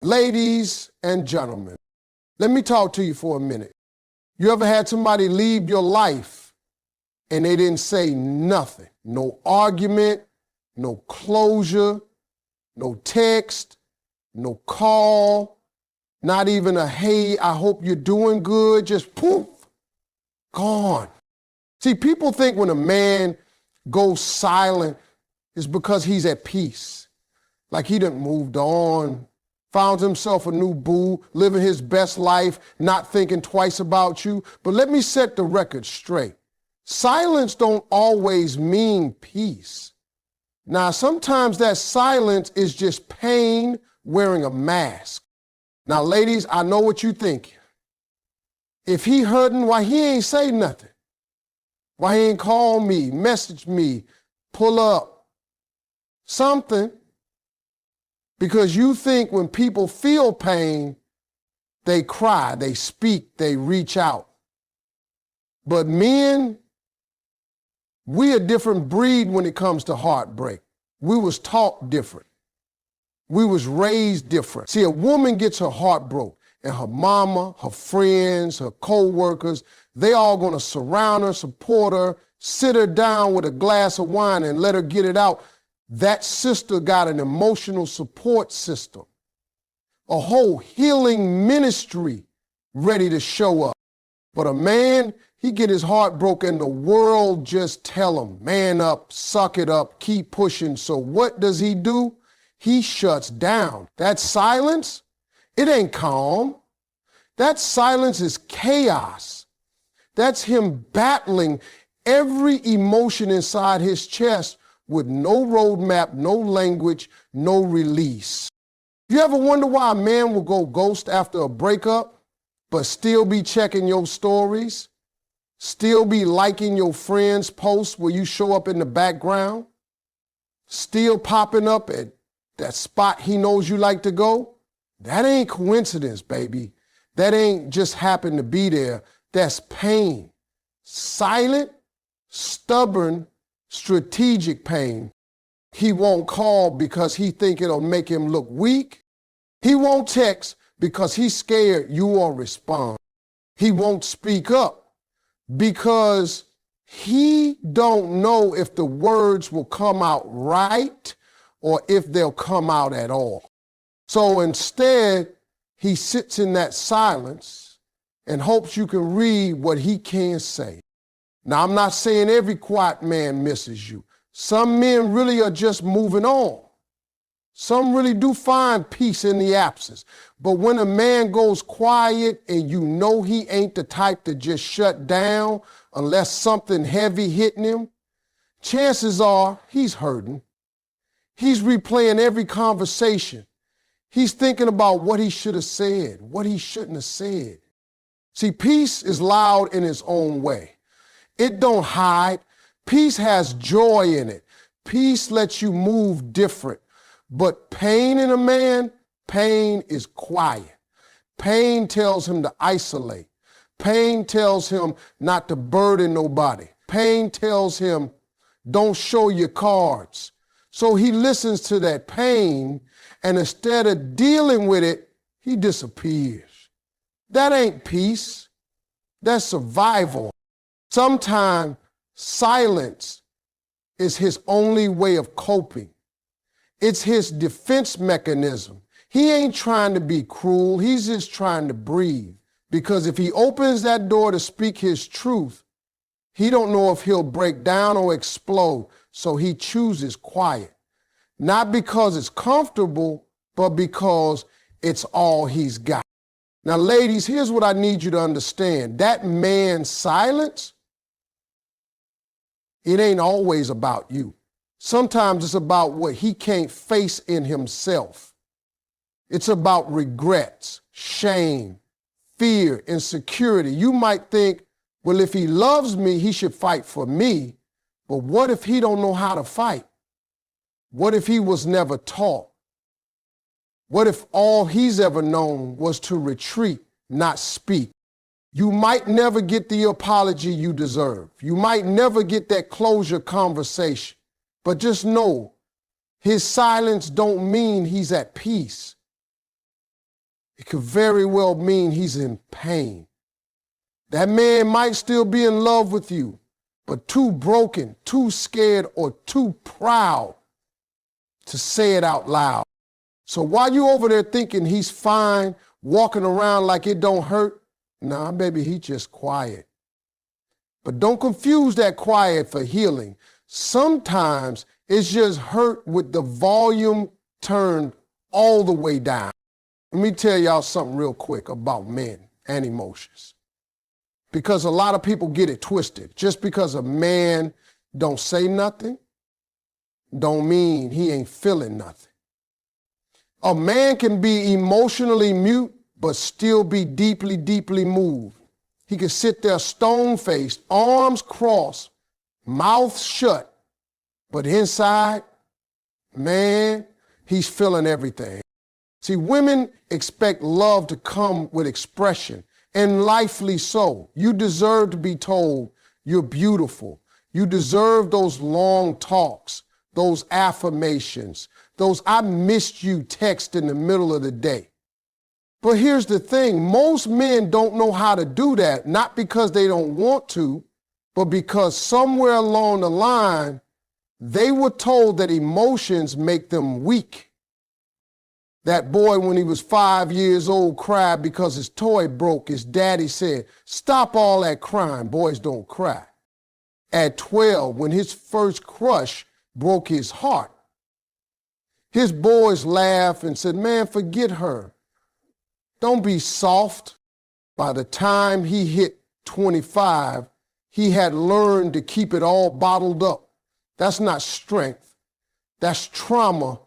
Ladies and gentlemen, let me talk to you for a minute. You ever had somebody leave your life and they didn't say nothing? No argument, no closure, no text, no call, not even a hey, I hope you're doing good, just poof, gone. See, people think when a man goes silent, it's because he's at peace. Like he done moved on, found himself a new boo, living his best life, not thinking twice about you. But let me set the record straight. Silence don't always mean peace. Now, sometimes that silence is just pain wearing a mask. Now, ladies, I know what you think. If he hurting, why he ain't say nothing? Why he ain't call me, message me, pull up, something? Because you think when people feel pain, they cry, they speak, they reach out. But men, we a different breed when it comes to heartbreak. We was taught different. We was raised different. See, a woman gets her heart broke, and her mama, her friends, her co-workers, they all gonna surround her, support her, sit her down with a glass of wine and let her get it out. That sister got an emotional support system, a whole healing ministry ready to show up. But a man, he get his heart broken, the world just tell him, man up, suck it up, keep pushing. So what does he do? He shuts down. That silence, it ain't calm. That silence is chaos. That's him battling every emotion inside his chest with no roadmap, no language, no release. You ever wonder why a man will go ghost after a breakup, but still be checking your stories, still be liking your friends' posts where you show up in the background, still popping up at that spot he knows you like to go? That ain't coincidence, baby. That ain't just happen to be there. That's pain. Silent, stubborn, strategic pain. He won't call because he think it'll make him look weak. He won't text because he's scared you won't respond. He won't speak up because he don't know if the words will come out right or if they'll come out at all. So instead, he sits in that silence and hopes you can read what he can't say. Now, I'm not saying every quiet man misses you. Some men really are just moving on. Some really do find peace in the absence. But when a man goes quiet and you know he ain't the type to just shut down unless something heavy hitting him, chances are he's hurting. He's replaying every conversation. He's thinking about what he should have said, what he shouldn't have said. See, peace is loud in its own way. It don't hide. Peace has joy in it. Peace lets you move different. But pain in a man, pain is quiet. Pain tells him to isolate. Pain tells him not to burden nobody. Pain tells him, don't show your cards. So he listens to that pain, and instead of dealing with it, he disappears. That ain't peace. That's survival. Sometimes silence is his only way of coping. It's his defense mechanism. He ain't trying to be cruel. He's just trying to breathe. Because if he opens that door to speak his truth, he don't know if he'll break down or explode. So he chooses quiet. Not because it's comfortable, but because it's all he's got. Now, ladies, here's what I need you to understand. That man's silence, it ain't always about you. Sometimes it's about what he can't face in himself. It's about regrets, shame, fear, insecurity. You might think, well, if he loves me, he should fight for me. But what if he don't know how to fight? What if he was never taught? What if all he's ever known was to retreat, not speak? You might never get the apology you deserve. You might never get that closure conversation. But just know, his silence don't mean he's at peace. It could very well mean he's in pain. That man might still be in love with you, but too broken, too scared, or too proud to say it out loud. So while you over there thinking he's fine, walking around like it don't hurt, nah, baby, he just quiet. But don't confuse that quiet for healing. Sometimes it's just hurt with the volume turned all the way down. Let me tell y'all something real quick about men and emotions. Because a lot of people get it twisted. Just because a man don't say nothing, don't mean he ain't feeling nothing. A man can be emotionally mute, but still be deeply, deeply moved. He can sit there stone-faced, arms crossed, mouth shut, but inside, man, he's feeling everything. See, women expect love to come with expression, and rightfully so. You deserve to be told you're beautiful. You deserve those long talks, those affirmations, those "I missed you" texts in the middle of the day. But here's the thing, most men don't know how to do that, not because they don't want to, but because somewhere along the line, they were told that emotions make them weak. That boy, when he was 5 years old, cried because his toy broke. His daddy said, "Stop all that crying, boys don't cry." At 12, when his first crush broke his heart, his boys laughed and said, "Man, forget her. Don't be soft." By the time he hit 25, he had learned to keep it all bottled up. That's not strength. That's trauma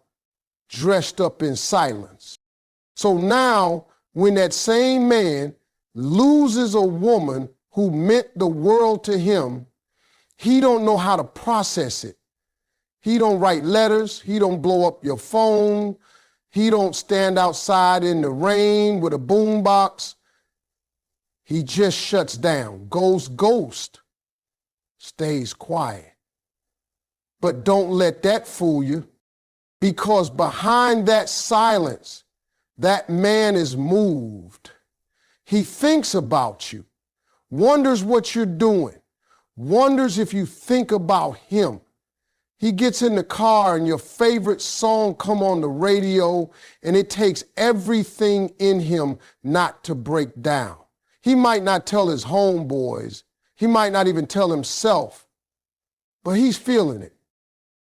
dressed up in silence. So now, when that same man loses a woman who meant the world to him, he don't know how to process it. He don't write letters. He don't blow up your phone. He don't stand outside in the rain with a boombox. He just shuts down, goes ghost, stays quiet. But don't let that fool you, because behind that silence, that man is moved. He thinks about you, wonders what you're doing, wonders if you think about him. He gets in the car and your favorite song come on the radio, and it takes everything in him not to break down. He might not tell his homeboys. He might not even tell himself, but he's feeling it.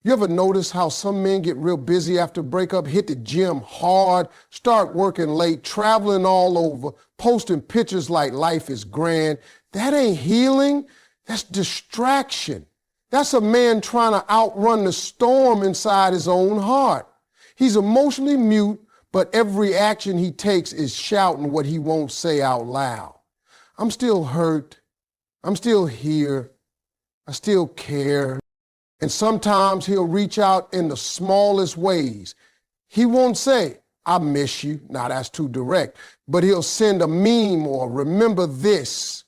You ever notice how some men get real busy after a breakup, hit the gym hard, start working late, traveling all over, posting pictures like life is grand? That ain't healing. That's distraction. That's a man trying to outrun the storm inside his own heart. He's emotionally mute, but every action he takes is shouting what he won't say out loud. I'm still hurt. I'm still here. I still care. And sometimes he'll reach out in the smallest ways. He won't say, "I miss you." Now that's too direct. But he'll send a meme or "remember this"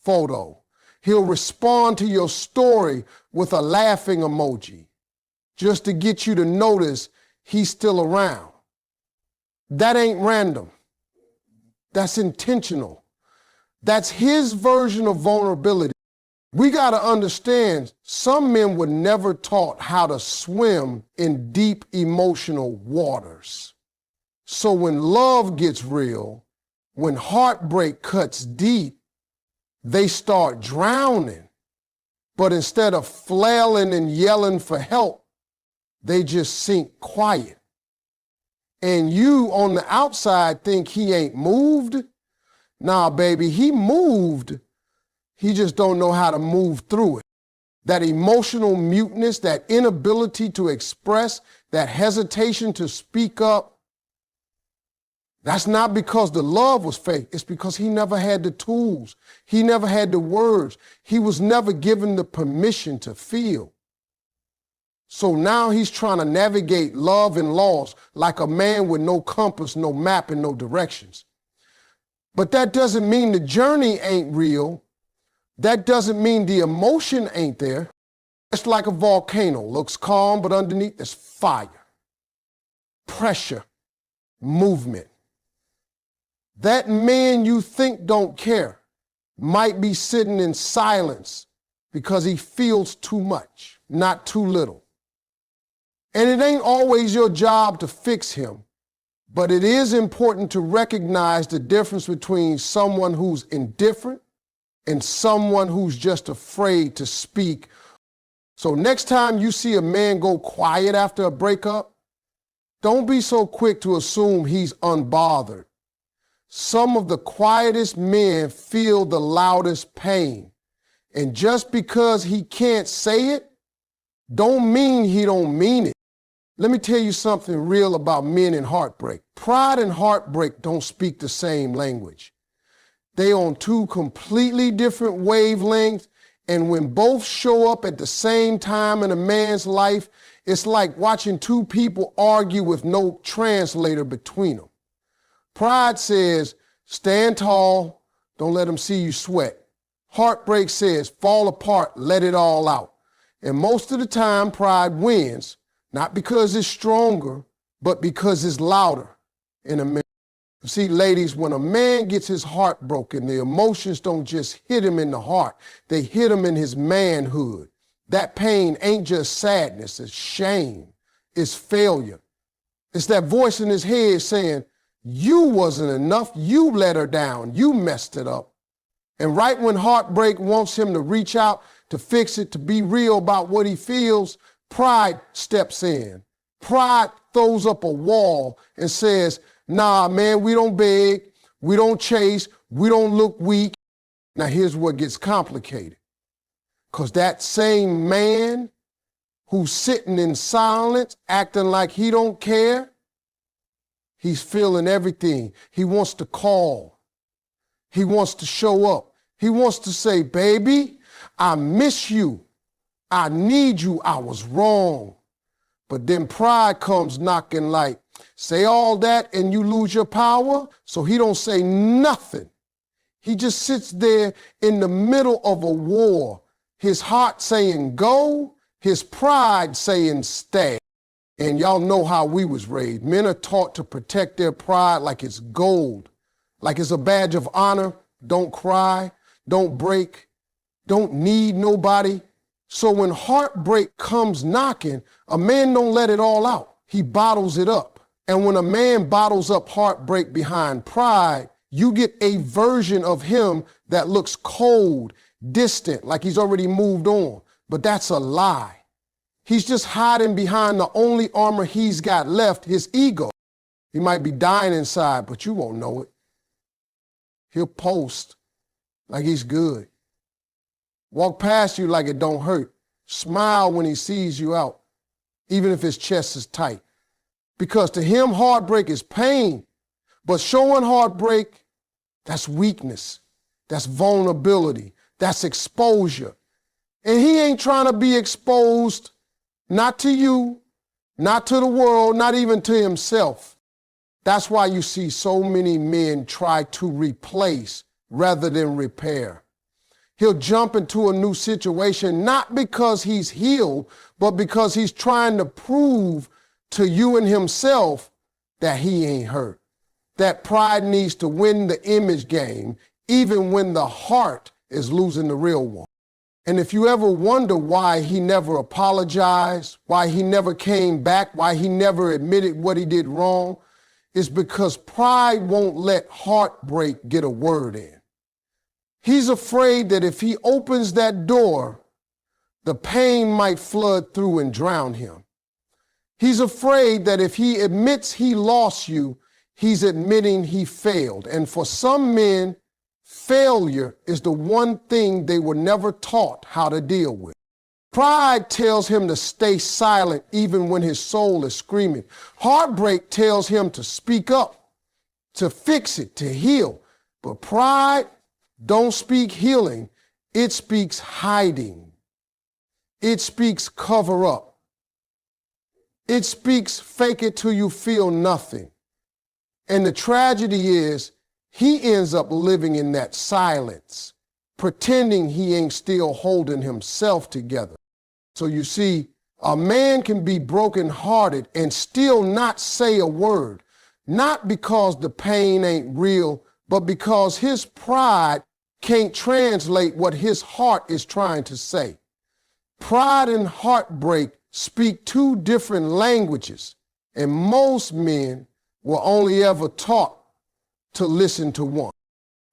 photo. He'll respond to your story with a laughing emoji just to get you to notice he's still around. That ain't random. That's intentional. That's his version of vulnerability. We got to understand, some men were never taught how to swim in deep emotional waters. So when love gets real, when heartbreak cuts deep, they start drowning. But instead of flailing and yelling for help, they just sink quiet. And you on the outside think he ain't moved. Nah, baby, he moved. He just don't know how to move through it. That emotional muteness, that inability to express, that hesitation to speak up, that's not because the love was fake. It's because he never had the tools. He never had the words. He was never given the permission to feel. So now he's trying to navigate love and loss like a man with no compass, no map, and no directions. But that doesn't mean the journey ain't real. That doesn't mean the emotion ain't there. It's like a volcano. Looks calm, but underneath there's fire, pressure, movement. That man you think don't care might be sitting in silence because he feels too much, not too little. And it ain't always your job to fix him, but it is important to recognize the difference between someone who's indifferent and someone who's just afraid to speak. So next time you see a man go quiet after a breakup, don't be so quick to assume he's unbothered. Some of the quietest men feel the loudest pain. And just because he can't say it, don't mean he don't mean it. Let me tell you something real about men in heartbreak. Pride and heartbreak don't speak the same language. They on two completely different wavelengths, and when both show up at the same time in a man's life, it's like watching two people argue with no translator between them. Pride says, stand tall, don't let them see you sweat. Heartbreak says, fall apart, let it all out. And most of the time, pride wins, not because it's stronger, but because it's louder in a man. See, ladies, when a man gets his heart broken, the emotions don't just hit him in the heart, they hit him in his manhood. That pain ain't just sadness, it's shame, it's failure. It's that voice in his head saying, you wasn't enough, you let her down, you messed it up. And right when heartbreak wants him to reach out, to fix it, to be real about what he feels, pride steps in. Pride throws up a wall and says, nah, man, we don't beg, we don't chase, we don't look weak. Now here's what gets complicated. Because that same man who's sitting in silence, acting like he don't care, he's feeling everything. He wants to call. He wants to show up. He wants to say, baby, I miss you. I need you. I was wrong. But then pride comes knocking like, say all that and you lose your power. So he don't say nothing. He just sits there in the middle of a war. His heart saying go, his pride saying stay. And y'all know how we was raised. Men are taught to protect their pride like it's gold, like it's a badge of honor. Don't cry, don't break, don't need nobody. So when heartbreak comes knocking, a man don't let it all out. He bottles it up. And when a man bottles up heartbreak behind pride, you get a version of him that looks cold, distant, like he's already moved on. But that's a lie. He's just hiding behind the only armor he's got left, his ego. He might be dying inside, but you won't know it. He'll post like he's good. Walk past you like it don't hurt. Smile when he sees you out, even if his chest is tight. Because to him, heartbreak is pain. But showing heartbreak, that's weakness. That's vulnerability. That's exposure. And he ain't trying to be exposed, not to you, not to the world, not even to himself. That's why you see so many men try to replace rather than repair. He'll jump into a new situation, not because he's healed, but because he's trying to prove to you and himself that he ain't hurt. That pride needs to win the image game, even when the heart is losing the real one. And if you ever wonder why he never apologized, why he never came back, why he never admitted what he did wrong, it's because pride won't let heartbreak get a word in. He's afraid that if he opens that door, the pain might flood through and drown him. He's afraid that if he admits he lost you, he's admitting he failed. And for some men, failure is the one thing they were never taught how to deal with. Pride tells him to stay silent even when his soul is screaming. Heartbreak tells him to speak up, to fix it, to heal. But pride don't speak healing. It speaks hiding. It speaks cover up. It speaks fake it till you feel nothing. And the tragedy is he ends up living in that silence, pretending he ain't still holding himself together. So you see, a man can be brokenhearted and still not say a word, not because the pain ain't real, but because his pride can't translate what his heart is trying to say. Pride and heartbreak speak two different languages, and most men were only ever taught to listen to one.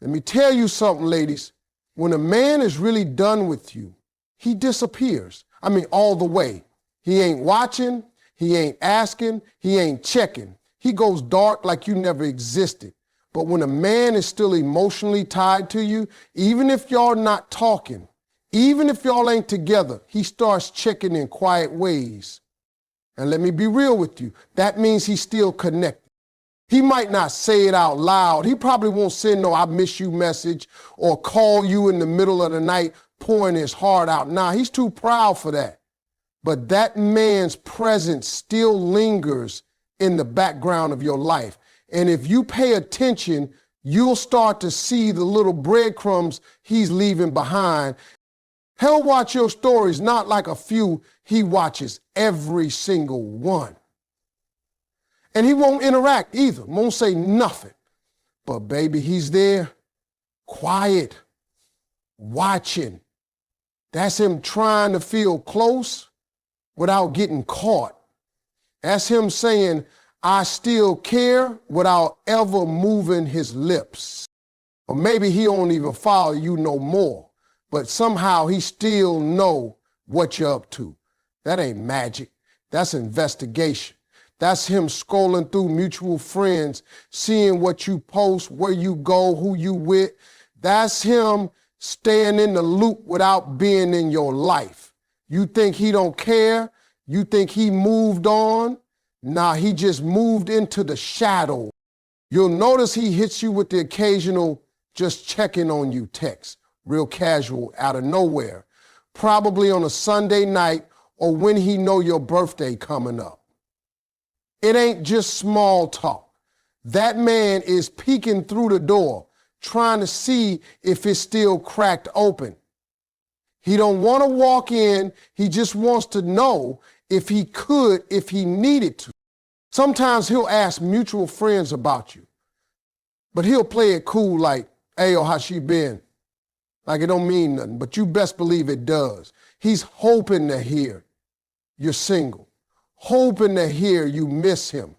Let me tell you something, ladies. When a man is really done with you, he disappears. I mean, all the way. He ain't watching, he ain't asking, he ain't checking. He goes dark like you never existed. But when a man is still emotionally tied to you, even if y'all not talking, even if y'all ain't together, he starts checking in quiet ways. And let me be real with you, that means he's still connected. He might not say it out loud. He probably won't send no "I miss you" message or call you in the middle of the night pouring his heart out. Nah, he's too proud for that. But that man's presence still lingers in the background of your life. And if you pay attention, you'll start to see the little breadcrumbs he's leaving behind. He'll watch your stories, not like a few. He watches every single one. And he won't interact either, won't say nothing. But baby, he's there, quiet, watching. That's him trying to feel close without getting caught. That's him saying, "I still care," without ever moving his lips. Or maybe he don't even follow you no more, but somehow he still know what you're up to. That ain't magic. That's investigation. That's him scrolling through mutual friends, seeing what you post, where you go, who you with. That's him staying in the loop without being in your life. You think he don't care? You think he moved on? Nah, he just moved into the shadow. You'll notice he hits you with the occasional "just checking on you" text, real casual, out of nowhere, probably on a Sunday night or when he know your birthday coming up. It ain't just small talk. That man is peeking through the door, trying to see if it's still cracked open. He don't want to walk in. He just wants to know if he could, if he needed to. Sometimes he'll ask mutual friends about you, but he'll play it cool like, "Hey, yo, how she been?" Like it don't mean nothing, but you best believe it does. He's hoping to hear you're single, hoping to hear you miss him,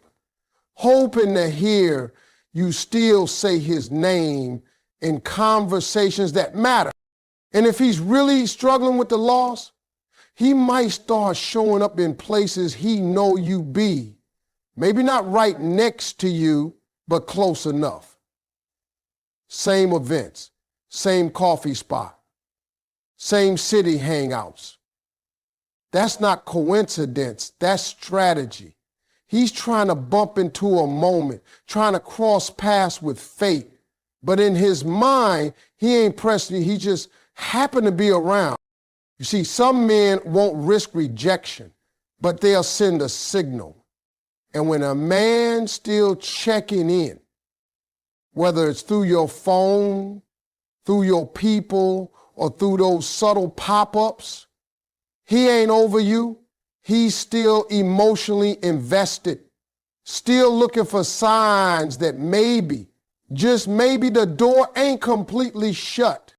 hoping to hear you still say his name in conversations that matter. And if he's really struggling with the loss, he might start showing up in places he know you be. Maybe not right next to you, but close enough. Same events, same coffee spot, same city hangouts. That's not coincidence, that's strategy. He's trying to bump into a moment, trying to cross paths with fate. But in his mind, he ain't pressing you, he just happened to be around. You see, some men won't risk rejection, but they'll send a signal. And when a man still checking in, whether it's through your phone, through your people, or through those subtle pop-ups, he ain't over you. He's still emotionally invested, still looking for signs that maybe, just maybe, the door ain't completely shut.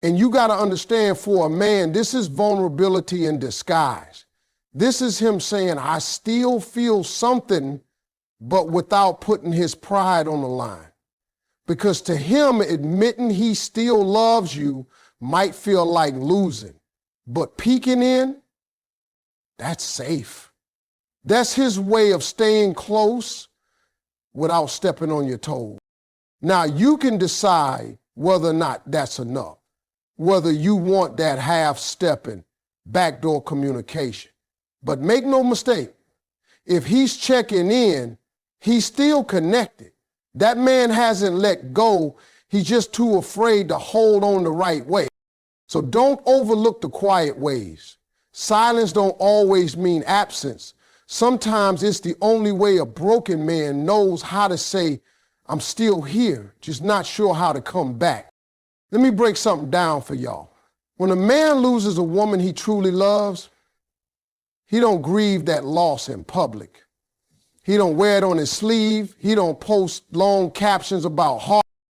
And you got to understand, for a man, this is vulnerability in disguise. This is him saying, "I still feel something," but without putting his pride on the line. Because to him, admitting he still loves you might feel like losing. But peeking in, that's safe. That's his way of staying close without stepping on your toes. Now, you can decide whether or not that's enough, whether you want that half-stepping, backdoor communication. But make no mistake, if he's checking in, he's still connected. That man hasn't let go. He's just too afraid to hold on the right way. So don't overlook the quiet ways. Silence don't always mean absence. Sometimes it's the only way a broken man knows how to say, "I'm still here, just not sure how to come back." Let me break something down for y'all. When a man loses a woman he truly loves, he don't grieve that loss in public. He don't wear it on his sleeve. He don't post long captions about heart